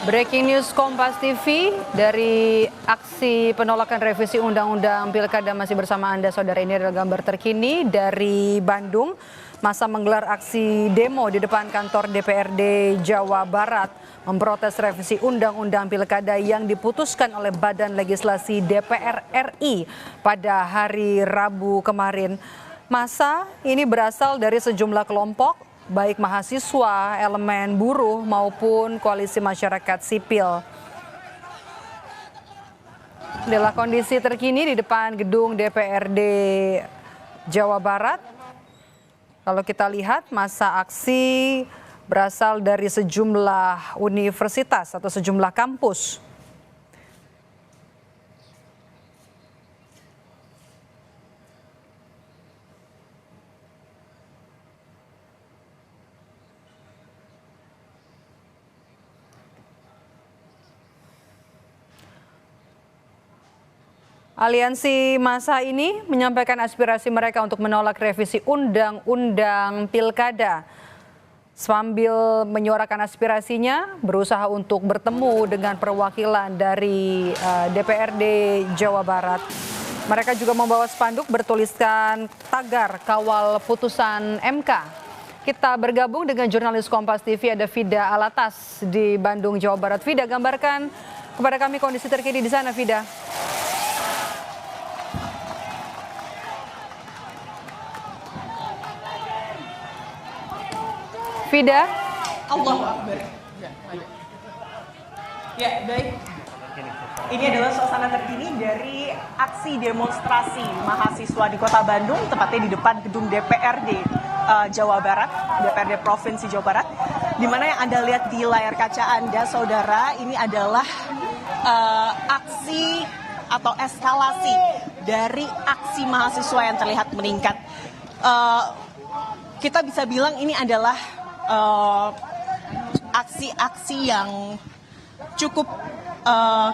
Breaking news Kompas TV dari aksi penolakan revisi Undang-Undang Pilkada masih bersama Anda, saudara. Ini adalah gambar terkini dari Bandung. Masa menggelar aksi demo di depan kantor DPRD Jawa Barat memprotes revisi Undang-Undang Pilkada yang diputuskan oleh Badan Legislasi DPR RI pada hari Rabu kemarin. Masa ini berasal dari sejumlah kelompok, baik mahasiswa, elemen buruh maupun koalisi masyarakat sipil. Inilah kondisi terkini di depan gedung DPRD Jawa Barat. Kalau kita lihat, masa aksi berasal dari sejumlah universitas atau sejumlah kampus. Aliansi massa ini menyampaikan aspirasi mereka untuk menolak revisi Undang-Undang Pilkada. Sambil menyuarakan aspirasinya, berusaha untuk bertemu dengan perwakilan dari DPRD Jawa Barat. Mereka juga membawa spanduk bertuliskan tagar kawal putusan MK. Kita bergabung dengan jurnalis Kompas TV, ada Fida Alatas di Bandung, Jawa Barat. Fida, gambarkan kepada kami kondisi terkini di sana, Fida. Fida. Allahu Akbar. Ya, baik. Ini adalah suasana terkini dari aksi demonstrasi mahasiswa di Kota Bandung, tepatnya di depan gedung DPRD Jawa Barat, DPRD Provinsi Jawa Barat, di mana yang Anda lihat di layar kaca Anda, saudara, ini adalah aksi atau eskalasi dari aksi mahasiswa yang terlihat meningkat. Kita bisa bilang ini adalah aksi-aksi yang cukup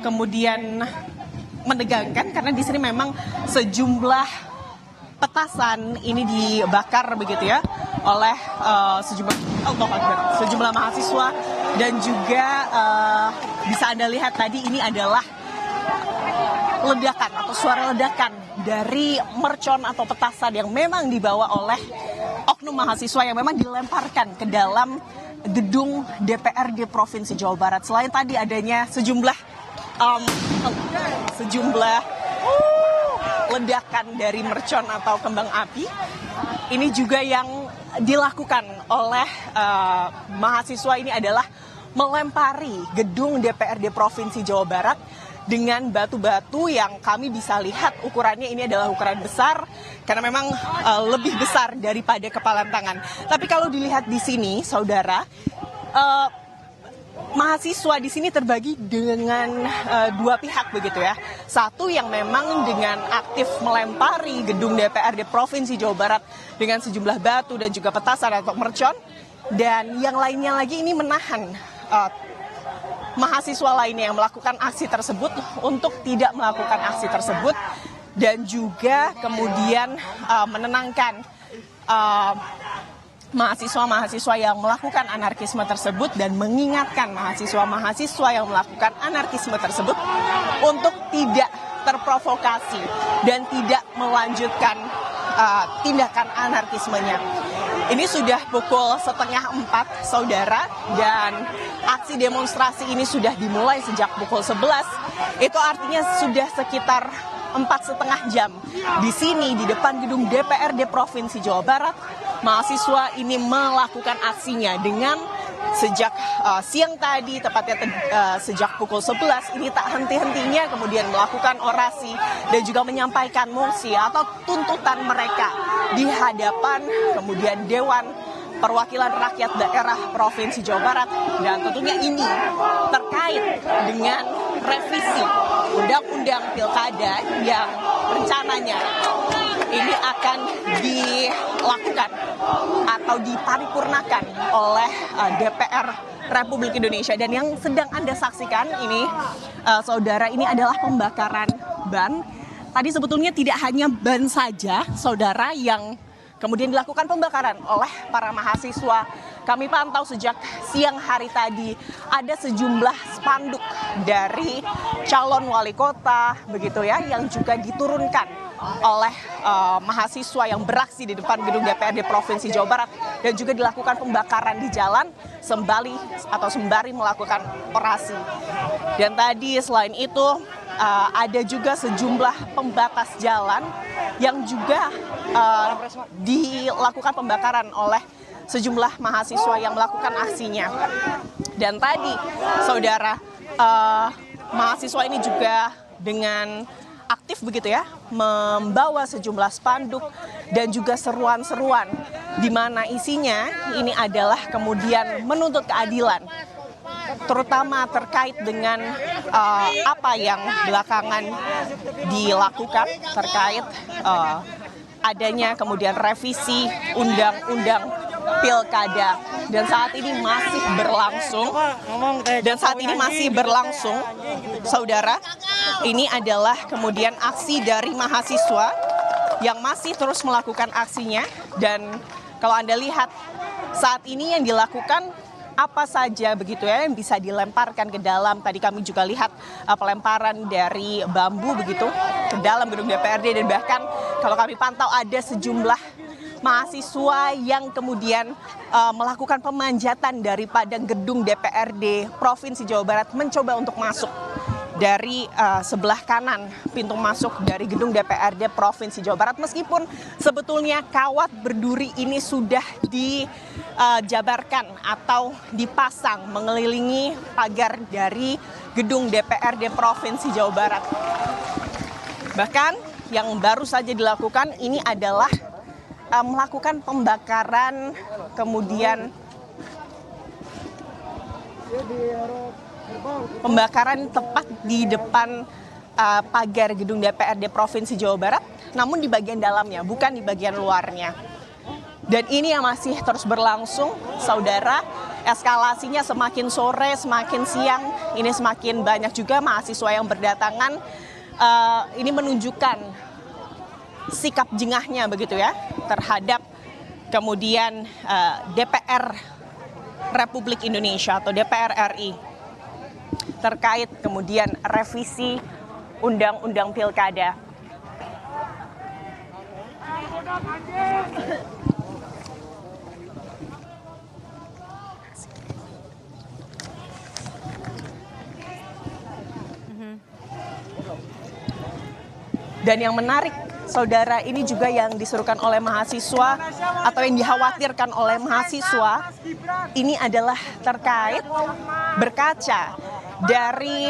kemudian menegangkan, karena di sini memang sejumlah petasan ini dibakar begitu ya oleh sejumlah mahasiswa, dan juga bisa Anda lihat tadi ini adalah ledakan atau suara ledakan dari mercon atau petasan yang memang dibawa oleh oknum mahasiswa yang memang dilemparkan ke dalam gedung DPRD Provinsi Jawa Barat. Selain tadi adanya sejumlah ledakan dari mercon atau kembang api, ini juga yang dilakukan oleh mahasiswa ini adalah melempari gedung DPRD Provinsi Jawa Barat dengan batu-batu yang kami bisa lihat ukurannya ini adalah ukuran besar, karena memang lebih besar daripada kepalan tangan. Tapi kalau dilihat di sini, saudara, mahasiswa di sini terbagi dengan dua pihak begitu ya. Satu yang memang dengan aktif melempari gedung DPRD Provinsi Jawa Barat dengan sejumlah batu dan juga petasan atau mercon, dan yang lainnya lagi ini menahan mahasiswa lainnya yang melakukan aksi tersebut untuk tidak melakukan aksi tersebut, dan juga kemudian menenangkan mahasiswa-mahasiswa yang melakukan anarkisme tersebut, dan mengingatkan mahasiswa-mahasiswa yang melakukan anarkisme tersebut untuk tidak terprovokasi dan tidak melanjutkan tindakan anarkismenya. Ini sudah pukul 3:30, saudara, dan aksi demonstrasi ini sudah dimulai sejak pukul 11. Itu artinya sudah sekitar 4,5 jam di sini di depan gedung DPRD Provinsi Jawa Barat. Mahasiswa ini melakukan aksinya dengan sejak siang tadi, tepatnya sejak pukul 11 ini tak henti-hentinya kemudian melakukan orasi dan juga menyampaikan mosi atau tuntutan mereka di hadapan kemudian Dewan Perwakilan Rakyat Daerah Provinsi Jawa Barat, dan tentunya ini terkait dengan revisi Undang-Undang Pilkada yang rencananya ini akan dilakukan atau diparipurnakan oleh DPR Republik Indonesia. Dan yang sedang Anda saksikan ini, saudara, ini adalah pembakaran ban. Tadi sebetulnya tidak hanya ban saja, saudara, yang kemudian dilakukan pembakaran oleh para mahasiswa kami pantau sejak siang hari tadi ada sejumlah spanduk dari calon wali kota begitu ya yang juga diturunkan oleh mahasiswa yang beraksi di depan gedung DPRD Provinsi Jawa Barat dan juga dilakukan pembakaran di jalan sembari melakukan orasi. Dan tadi selain itu ada juga sejumlah pembatas jalan yang juga dilakukan pembakaran oleh sejumlah mahasiswa yang melakukan aksinya. Dan tadi saudara, mahasiswa ini juga dengan aktif begitu ya, membawa sejumlah spanduk dan juga seruan-seruan di mana isinya ini adalah kemudian menuntut keadilan, terutama terkait dengan apa yang belakangan dilakukan terkait adanya kemudian revisi undang-undang pilkada dan saat ini masih berlangsung saudara. Ini adalah kemudian aksi dari mahasiswa yang masih terus melakukan aksinya dan kalau Anda lihat saat ini yang dilakukan apa saja begitu ya yang bisa dilemparkan ke dalam. Tadi kami juga lihat pelemparan dari bambu begitu ke dalam gedung DPRD dan bahkan kalau kami pantau ada sejumlah mahasiswa yang kemudian melakukan pemanjatan daripada gedung DPRD Provinsi Jawa Barat mencoba untuk masuk dari sebelah kanan pintu masuk dari gedung DPRD Provinsi Jawa Barat meskipun sebetulnya kawat berduri ini sudah dijabarkan atau dipasang mengelilingi pagar dari gedung DPRD Provinsi Jawa Barat. Bahkan yang baru saja dilakukan ini adalah melakukan pembakaran kemudian pembakaran tepat di depan pagar gedung DPRD Provinsi Jawa Barat, namun di bagian dalamnya, bukan di bagian luarnya. Dan ini yang masih terus berlangsung, saudara. Eskalasinya semakin sore, semakin siang, ini semakin banyak juga mahasiswa yang berdatangan. Ini menunjukkan sikap jengahnya begitu ya terhadap kemudian DPR Republik Indonesia atau DPR RI. Terkait kemudian revisi undang-undang pilkada. Dan yang menarik, saudara, ini juga yang diserukan oleh mahasiswa atau yang dikhawatirkan oleh mahasiswa, ini adalah terkait berkaca dari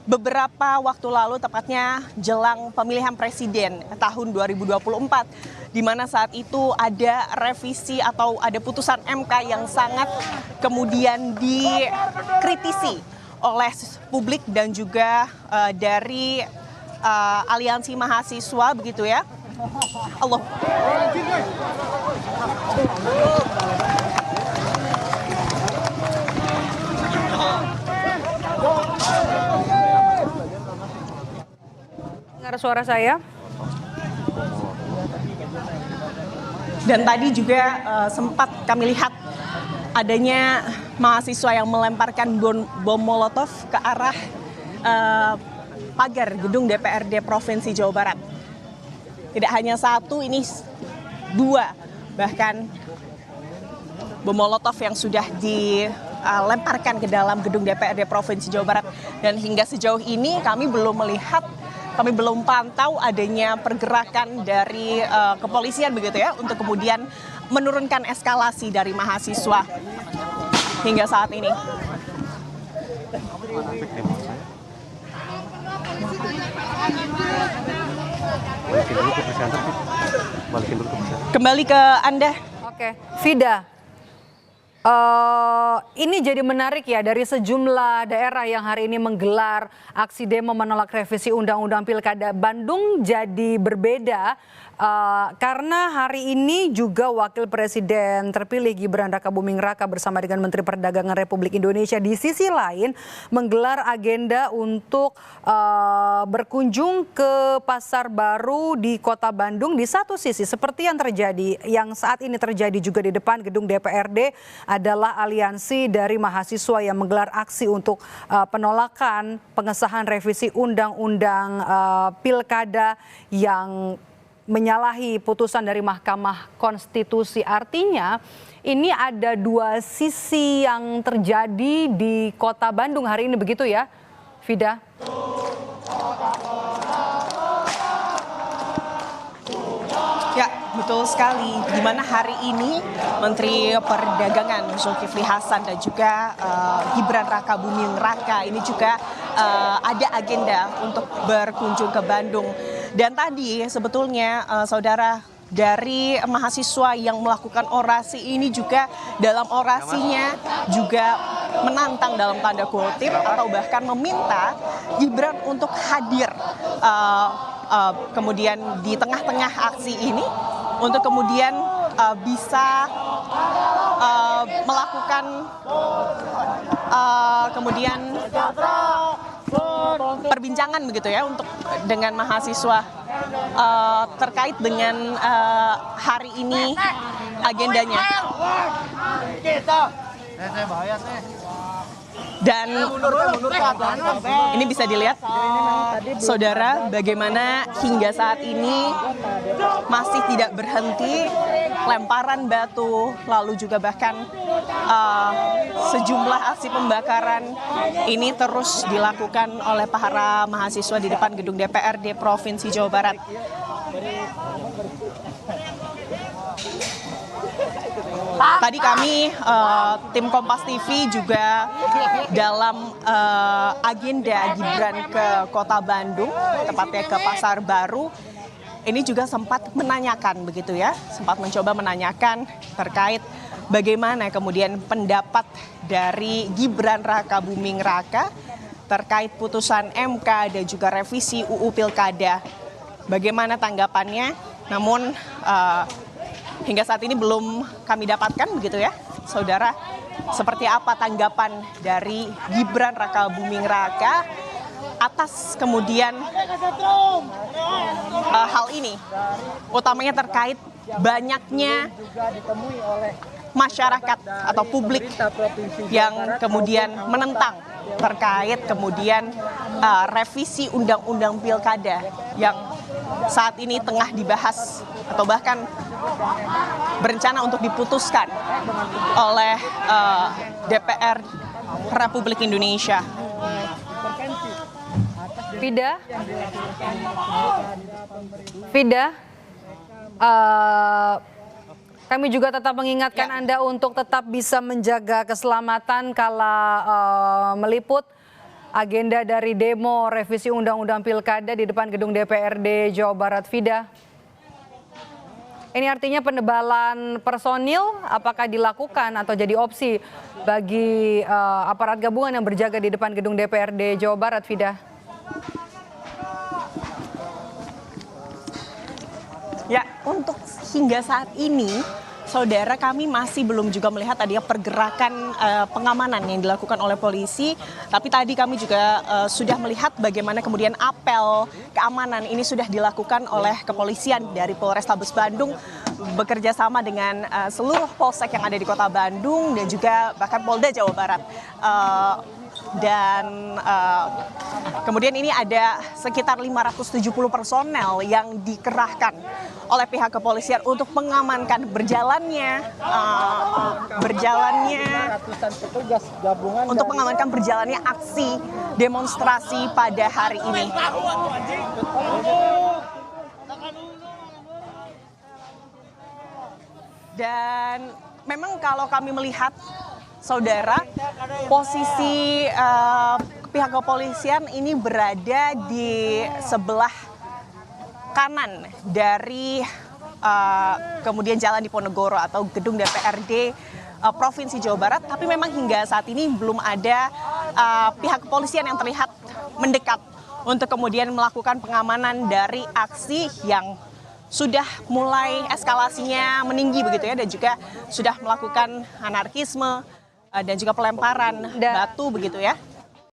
beberapa waktu lalu, tepatnya jelang pemilihan presiden tahun 2024, di mana saat itu ada revisi atau ada putusan MK yang sangat kemudian dikritisi oleh publik dan juga dari aliansi mahasiswa begitu ya. Allah. Dengar suara saya? Dan tadi juga sempat kami lihat adanya mahasiswa yang melemparkan bom molotov ke arah pagar gedung DPRD Provinsi Jawa Barat. Tidak hanya satu, ini dua bahkan bom molotov yang sudah dilemparkan ke dalam gedung DPRD Provinsi Jawa Barat. Dan hingga sejauh ini kami belum melihat, kami belum pantau adanya pergerakan dari kepolisian begitu ya untuk kemudian menurunkan eskalasi dari mahasiswa hingga saat ini. Kembali ke Anda. Oke, Vida. Ini jadi menarik ya, dari sejumlah daerah yang hari ini menggelar aksi demo menolak revisi Undang-Undang Pilkada, Bandung jadi berbeda Karena hari ini juga Wakil Presiden terpilih Gibran Rakabuming Raka bersama dengan Menteri Perdagangan Republik Indonesia di sisi lain menggelar agenda untuk berkunjung ke Pasar Baru di Kota Bandung. Di satu sisi seperti yang saat ini terjadi juga di depan gedung DPRD adalah aliansi dari mahasiswa yang menggelar aksi untuk penolakan pengesahan revisi Undang-Undang Pilkada yang menyalahi putusan dari Mahkamah Konstitusi. Artinya ini ada dua sisi yang terjadi di Kota Bandung hari ini, begitu ya, Fida? Ya, betul sekali. Di mana hari ini Menteri Perdagangan Zulkifli Hasan dan juga Gibran Rakabuming Raka ini juga ada agenda untuk berkunjung ke Bandung. Dan tadi sebetulnya saudara, dari mahasiswa yang melakukan orasi ini juga dalam orasinya juga menantang dalam tanda kutip atau bahkan meminta Gibran untuk hadir kemudian di tengah-tengah aksi ini untuk kemudian bisa melakukan kemudian perbincangan begitu ya untuk dengan mahasiswa terkait dengan hari ini agendanya. Dan ini bisa dilihat saudara bagaimana hingga saat ini masih tidak berhenti lemparan batu, lalu juga bahkan sejumlah aksi pembakaran ini terus dilakukan oleh para mahasiswa di depan gedung DPRD Provinsi Jawa Barat. Tadi kami tim Kompas TV juga dalam agenda Gibran ke Kota Bandung, tepatnya ke Pasar Baru, ini juga sempat menanyakan begitu ya, sempat mencoba menanyakan terkait bagaimana kemudian pendapat dari Gibran Rakabuming Raka terkait putusan MK dan juga revisi UU Pilkada. Bagaimana tanggapannya? Namun hingga saat ini belum kami dapatkan begitu ya, saudara, seperti apa tanggapan dari Gibran Rakabuming Raka atas kemudian hal ini, utamanya terkait banyaknya masyarakat atau publik yang kemudian menentang terkait kemudian revisi Undang-Undang Pilkada yang saat ini tengah dibahas atau bahkan berencana untuk diputuskan oleh DPR Republik Indonesia. Fida, kami juga tetap mengingatkan Anda untuk tetap bisa menjaga keselamatan kala meliput agenda dari demo revisi Undang-Undang Pilkada di depan gedung DPRD Jawa Barat. Fida, ini artinya penebalan personil apakah dilakukan atau jadi opsi bagi aparat gabungan yang berjaga di depan gedung DPRD Jawa Barat, Fida? Ya, untuk hingga saat ini, saudara, kami masih belum juga melihat adanya pergerakan pengamanan yang dilakukan oleh polisi. Tapi tadi kami juga sudah melihat bagaimana kemudian apel keamanan ini sudah dilakukan oleh kepolisian dari Polrestabes Bandung bekerja sama dengan seluruh polsek yang ada di Kota Bandung dan juga bahkan Polda Jawa Barat. Dan kemudian ini ada sekitar 570 personel yang dikerahkan oleh pihak kepolisian untuk mengamankan berjalannya aksi demonstrasi pada hari ini. Dan memang kalau kami melihat, saudara, posisi pihak kepolisian ini berada di sebelah kanan dari kemudian Jalan Diponegoro atau gedung DPRD Provinsi Jawa Barat. Tapi memang hingga saat ini belum ada pihak kepolisian yang terlihat mendekat untuk kemudian melakukan pengamanan dari aksi yang sudah mulai eskalasinya meninggi begitu ya, dan juga sudah melakukan anarkisme dan juga pelemparan batu begitu ya.